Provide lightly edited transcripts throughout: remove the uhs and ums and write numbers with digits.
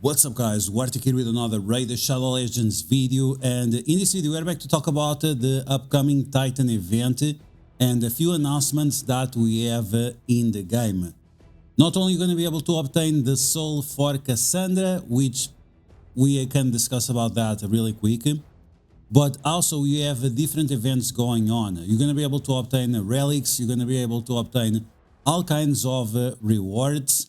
What's up guys, DuArktik here with another Raid the Shadow Legends video, and in this video we're back to talk about the upcoming Titan event and a few announcements that we have in the game. Not only going to be able to obtain the soul for Kassandra, which we can discuss about that really quick, but also you have different events going on. You're going to be able to obtain relics, you're going to be able to obtain all kinds of rewards.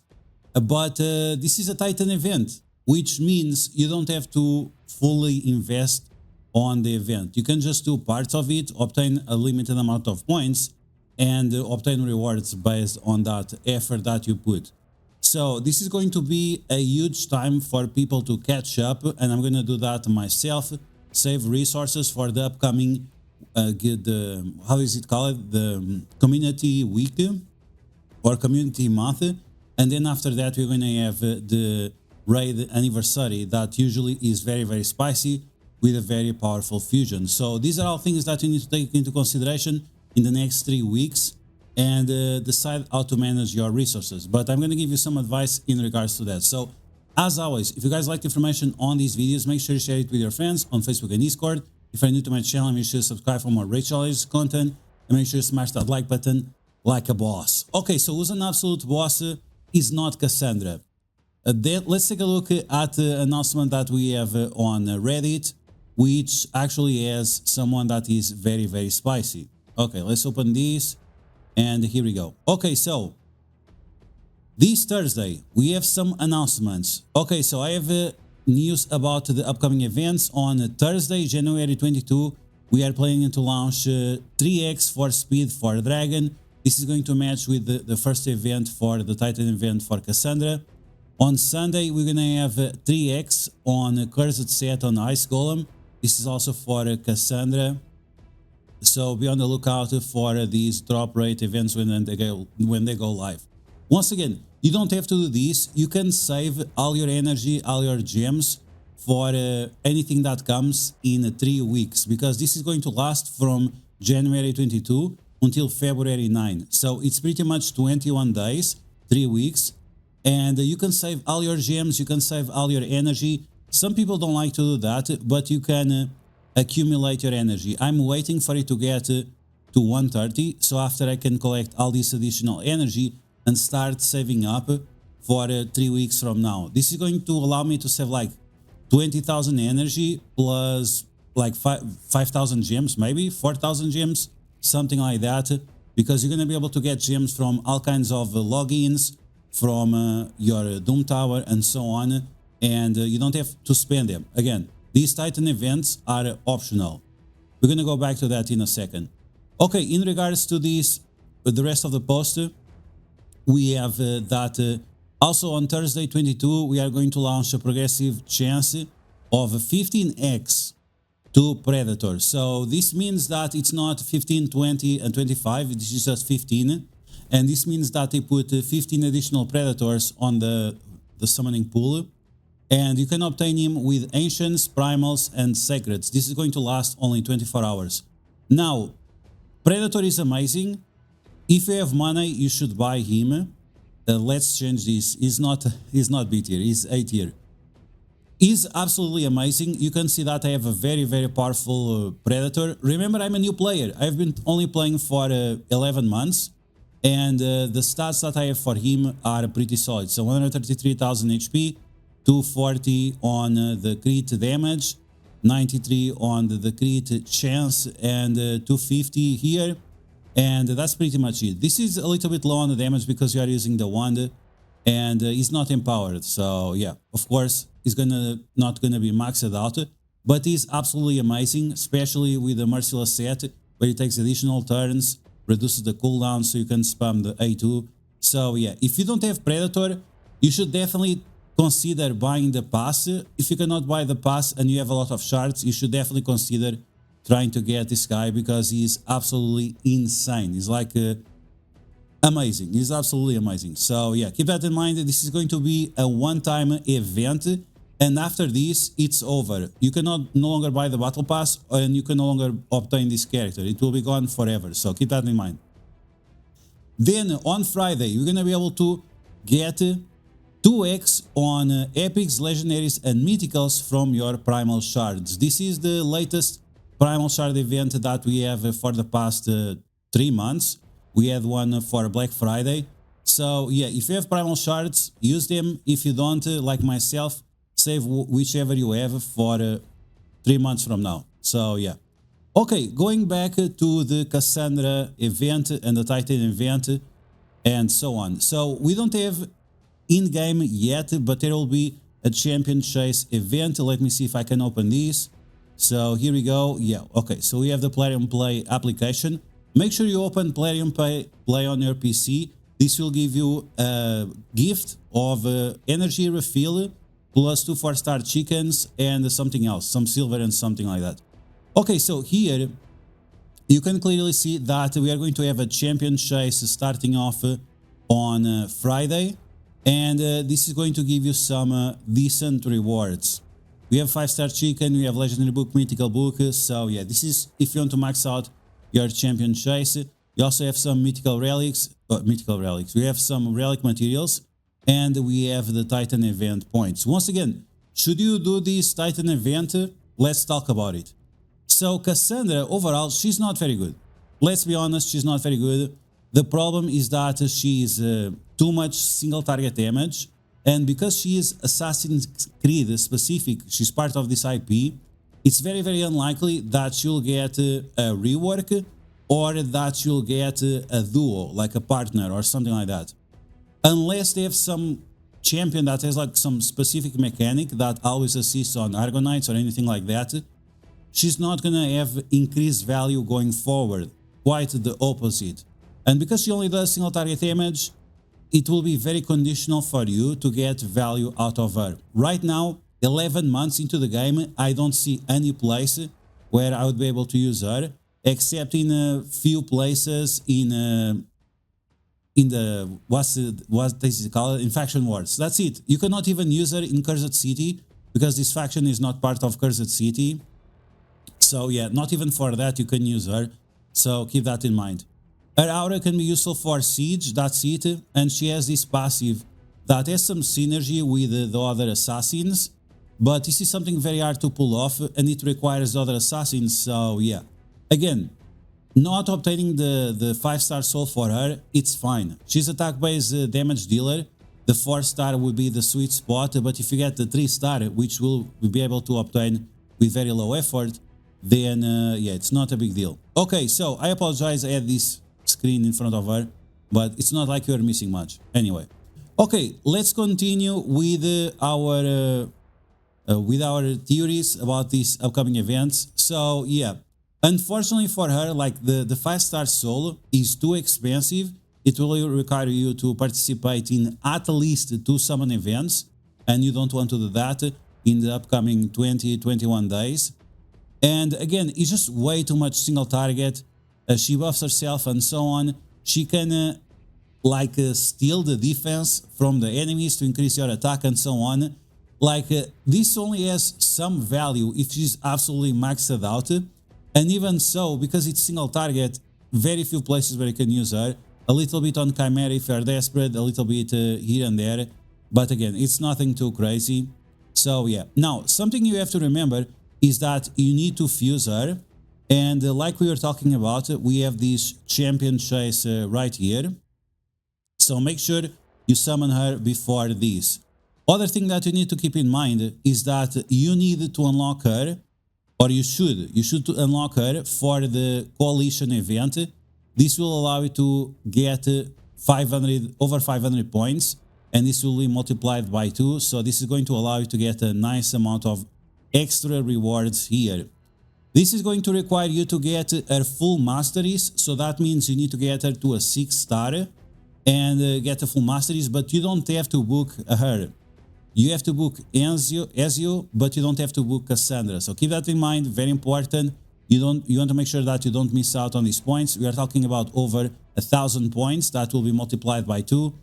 But this is a Titan event, which means you don't have to fully invest on the event. You can just do parts of it, obtain a limited amount of points, and obtain rewards based on that effort that you put. So this is going to be a huge time for people to catch up, and I'm going to do that myself, save resources for the upcoming, how is it called? The community week or community month. And then after that, we're going to have the raid anniversary that usually is very spicy with a very powerful fusion. So these are all things that you need to take into consideration in the next 3 weeks and decide how to manage your resources. But I'm going to give you some advice in regards to that. So as always, if you guys like the information on these videos, make sure you share it with your friends on Facebook and Discord. If you're new to my channel, make sure you subscribe for more Raid Challenge content, and make sure you smash that like button like a boss. Okay, so who's an absolute boss is not Kassandra. Let's take a look at the announcement that we have on Reddit, which actually has someone that is very spicy. Okay, let's open this, and here we go. Okay, so this Thursday we have some announcements. Okay, so I have news about the upcoming events. On Thursday, January 22, we are planning to launch 3x for speed for Dragon. This is going to match with the first event for the Titan event for Kassandra. On Sunday, we're going to have 3x on Cursed Set on Ice Golem. This is also for Kassandra. So be on the lookout for these drop rate events when they go live. Once again, you don't have to do this. You can save all your energy, all your gems for anything that comes in 3 weeks, because this is going to last from January 22 until February 9. So it's pretty much 21 days, 3 weeks, and you can save all your gems, you can save all your energy. Some people don't like to do that, but you can accumulate your energy. I'm waiting for it to get to 130, so after I can collect all this additional energy and start saving up for 3 weeks from now. This is going to allow me to save like 20,000 energy plus like 5,000 gems, maybe 4,000 gems, something like that, because you're going to be able to get gems from all kinds of logins, from your Doom Tower and so on, and you don't have to spend them. Again, these Titan events are optional. We're going to go back to that in a second. Okay, in regards to this, the rest of the post, we have that also on Thursday 22, we are going to launch a progressive chance of 15x to Predator. So this means that it's not 15, 20 and 25, this is just 15, and this means that they put 15 additional Predators on the summoning pool, and you can obtain him with Ancients, Primals and Sacreds. This is going to last only 24 hours. Now, Predator is amazing. If you have money, you should buy him. Let's change this. He's not B tier, he's A tier. Is absolutely amazing. You can see that I have a very powerful Predator. Remember, I'm a new player. I've been only playing for 11 months, and the stats that I have for him are pretty solid. So 133,000 HP, 240 on the crit damage, 93 on the crit chance, and 250 here, and that's pretty much it. This is a little bit low on the damage because you are using the wand, and he's not empowered. So yeah, of course, he's not gonna be maxed out, but he's absolutely amazing, especially with the Merciless set, where it takes additional turns, reduces the cooldown so you can spam the A2. So yeah, if you don't have Predator, you should definitely consider buying the pass. If you cannot buy the pass and you have a lot of shards, you should definitely consider trying to get this guy, because he's absolutely insane. He's like amazing. He's absolutely amazing. So yeah, keep that in mind. This is going to be a one-time event, and after this it's over. You cannot no longer buy the battle pass, and you can no longer obtain this character. It will be gone forever, so keep that in mind. Then on Friday you're gonna be able to get 2x on epics, legendaries and mythicals from your primal shards. This is the latest primal shard event that we have for the past 3 months. We had one for Black Friday. So yeah, if you have primal shards, use them. If you don't, like myself, save whichever you have for 3 months from now. So yeah. Okay, going back to the Kassandra event and the Titan event and so on. So we don't have in-game yet, but there will be a champion chase event. Let me see if I can open this. So here we go. Yeah, okay, so we have the Plarium Play application. Make sure you open Plarium Play on your PC. This will give you a gift of energy refill plus 2 4-star chickens and something else, some silver and something like that. Okay, so here you can clearly see that we are going to have a champion chase starting off on Friday. And this is going to give you some decent rewards. We have 5-star chicken, we have legendary book, mythical book. So yeah, this is if you want to max out your champion chase. We also have some mythical relics. We have some relic materials, and we have the Titan event points. Once again, should you do this Titan event? Let's talk about it. So Kassandra, overall, she's not very good. Let's be honest, she's not very good. The problem is that she is too much single target damage, and because she is Assassin's Creed specific, she's part of this IP, it's very, very unlikely that she'll get a rework or that she'll get a duo, like a partner or something like that. Unless they have some champion that has like some specific mechanic that always assists on Argonites or anything like that, she's not gonna have increased value going forward, quite the opposite. And because she only does single target damage, it will be very conditional for you to get value out of her. Right now, 11 months into the game, I don't see any place where I would be able to use her, except in a few places in the what is it called, in faction wars. That's it. You cannot even use her in Cursed City because this faction is not part of Cursed City. So yeah, not even for that you can use her. So keep that in mind. Her aura can be useful for siege, that's it, and she has this passive that has some synergy with the other assassins, but this is something very hard to pull off and it requires other assassins, so yeah. Again, not obtaining the 5-star soul for her, it's fine. She's attack-based damage dealer, the 4-star would be the sweet spot, but if you get the 3-star, which will be able to obtain with very low effort, then yeah, it's not a big deal. Okay, so I apologize, I had this screen in front of her, but it's not like you're missing much. Anyway, okay, let's continue with our theories about these upcoming events. So yeah, unfortunately for her, like the 5-star soul is too expensive. It will require you to participate in at least 2 summon events, and you don't want to do that in the upcoming 20-21 days. And again, it's just way too much single target. She buffs herself and so on. She can steal the defense from the enemies to increase your attack and so on. This only has some value if she's absolutely maxed out. And even so, because it's single target, very few places where you can use her. A little bit on Chimera if you're desperate, a little bit here and there. But again, it's nothing too crazy. So yeah. Now, something you have to remember is that you need to fuse her. And like we were talking about, we have this champion chase right here. So make sure you summon her before this. Other thing that you need to keep in mind is that you need to unlock her, or you should unlock her for the coalition event. This will allow you to get over 500 points, and this will be multiplied by 2. So this is going to allow you to get a nice amount of extra rewards here. This is going to require you to get her full masteries, so that means you need to get her to a 6-star and get a full masteries, but you don't have to book her. You have to book Ezio, but you don't have to book Kassandra. So keep that in mind, very important. You want to make sure that you don't miss out on these points. We are talking about over 1,000 points that will be multiplied by 2.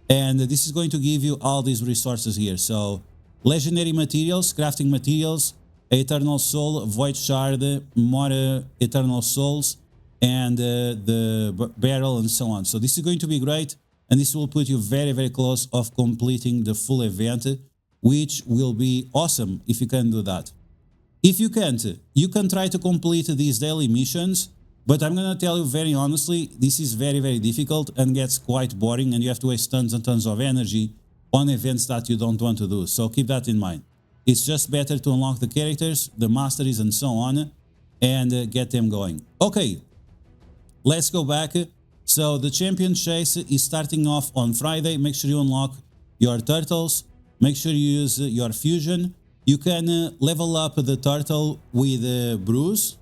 And this is going to give you all these resources here. So legendary materials, crafting materials, Eternal Soul, Void Shard, more Eternal Souls, and the barrel and so on. So this is going to be great. and this will put you very, very close of completing the full event, which will be awesome if you can do that. If you can't, you can try to complete these daily missions, but I'm gonna tell you very honestly, this is very, very difficult and gets quite boring, and you have to waste tons and tons of energy on events that you don't want to do, so keep that in mind. It's just better to unlock the characters, the masteries and so on, and get them going. Okay, let's go back. So the champion chase is starting off on Friday. Make sure you unlock your turtles. Make sure you use your fusion. You can level up the turtle with brews.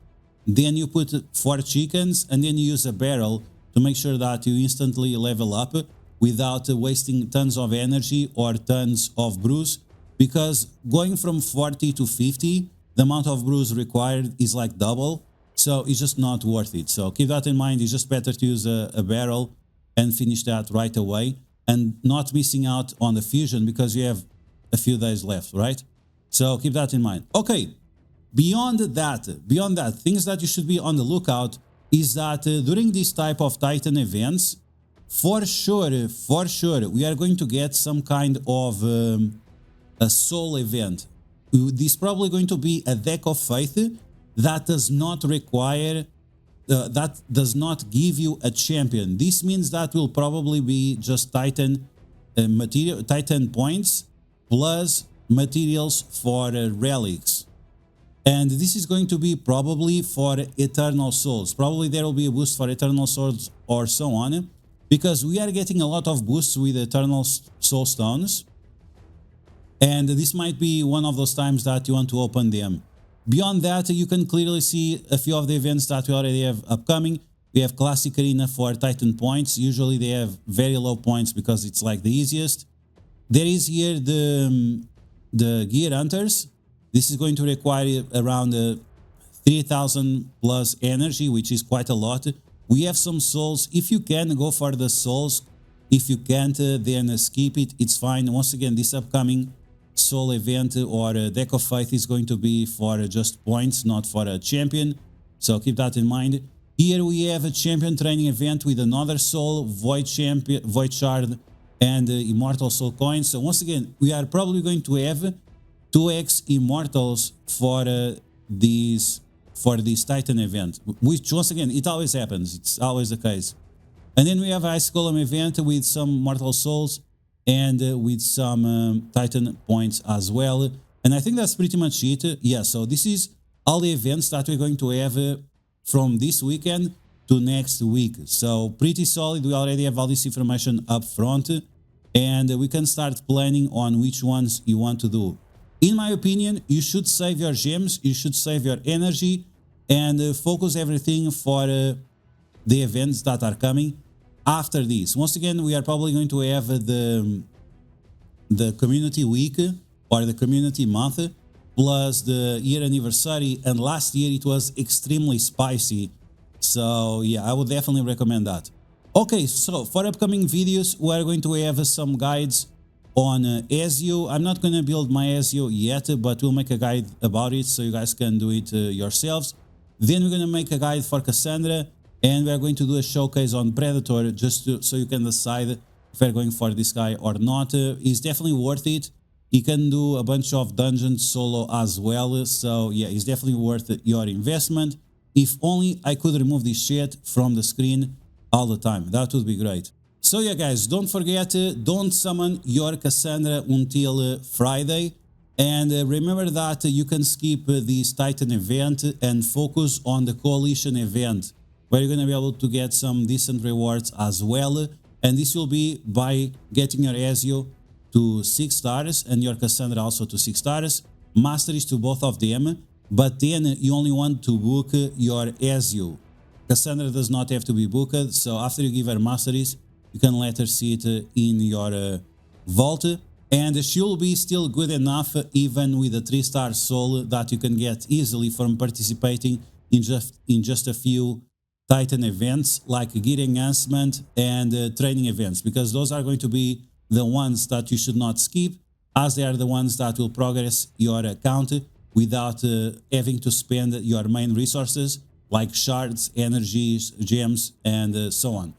Then you put 4 chickens and then you use a barrel to make sure that you instantly level up without wasting tons of energy or tons of brews. Because going from 40 to 50, the amount of brews required is like double. So it's just not worth it. So keep that in mind. It's just better to use a barrel and finish that right away. And not missing out on the fusion because you have a few days left, right? So keep that in mind. Okay, beyond that, things that you should be on the lookout is that during this type of Titan events, for sure, we are going to get some kind of a soul event. This is probably going to be a deck of faith that does not require, that does not give you a champion. This means that will probably be just Titan material, Titan points plus materials for relics. And this is going to be probably for Eternal Souls. Probably there will be a boost for Eternal Souls or so on, because we are getting a lot of boosts with Eternal Soul Stones. And this might be one of those times that you want to open them. Beyond that, you can clearly see a few of the events that we already have upcoming. We have Classic Arena for Titan points. Usually they have very low points because it's like the easiest. There is here the Gear Hunters. This is going to require around 3000 plus energy, which is quite a lot. We have some souls. If you can, go for the souls. If you can't, then skip it. It's fine. Once again, this upcoming soul event or deck of faith is going to be for just points, not for a champion. So keep that in mind. Here we have a champion training event with another soul, Void Champion, Void Shard, and Immortal Soul coins. So once again, we are probably going to have 2x Immortals for this Titan event, which once again, it always happens. It's always the case. And then we have Ice Golem event with some Mortal Souls and with some Titan points as well. And I think that's pretty much it. Yeah, so this is all the events that we're going to have from this weekend to next week. So pretty solid. We already have all this information up front, and we can start planning on which ones you want to do. In my opinion, you should save your gems, you should save your energy, and focus everything for the events that are coming after this. Once again, we are probably going to have the community week or the community month plus the year anniversary, and last year it was extremely spicy. So yeah, I would definitely recommend that. Okay, so for upcoming videos, we are going to have some guides on Ezio. I'm not going to build my Ezio yet, but we'll make a guide about it so you guys can do it yourselves. Then we're going to make a guide for Kassandra, and we're going to do a showcase on Predator just so you can decide if you're going for this guy or not. He's definitely worth it. He can do a bunch of dungeons solo as well, so yeah, it's definitely worth your investment. If only I could remove this shit from the screen all the time, that would be great. So yeah guys, don't forget, don't summon your Kassandra until Friday. And remember that you can skip this Titan event and focus on the Coalition event, where you're going to be able to get some decent rewards as well. And this will be by getting your Ezio to 6 stars and your Kassandra also to 6 stars, masteries to both of them, but then you only want to book your Ezio. Kassandra does not have to be booked, so after you give her masteries, you can let her sit in your vault, and she will be still good enough even with a 3-star soul that you can get easily from participating in just a few Titan events like Gear Enhancement and training events, because those are going to be the ones that you should not skip, as they are the ones that will progress your account without having to spend your main resources like shards, energies, gems, and so on.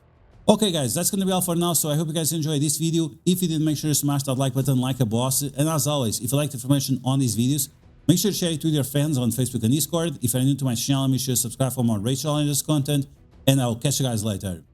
Okay guys, that's gonna be all for now, so I hope you guys enjoyed this video. If you did, make sure to smash that like button like a boss, and as always, if you like the information on these videos, make sure to share it with your friends on Facebook and Discord. If you're new to my channel, make sure to subscribe for more race challenges content, and I'll catch you guys later.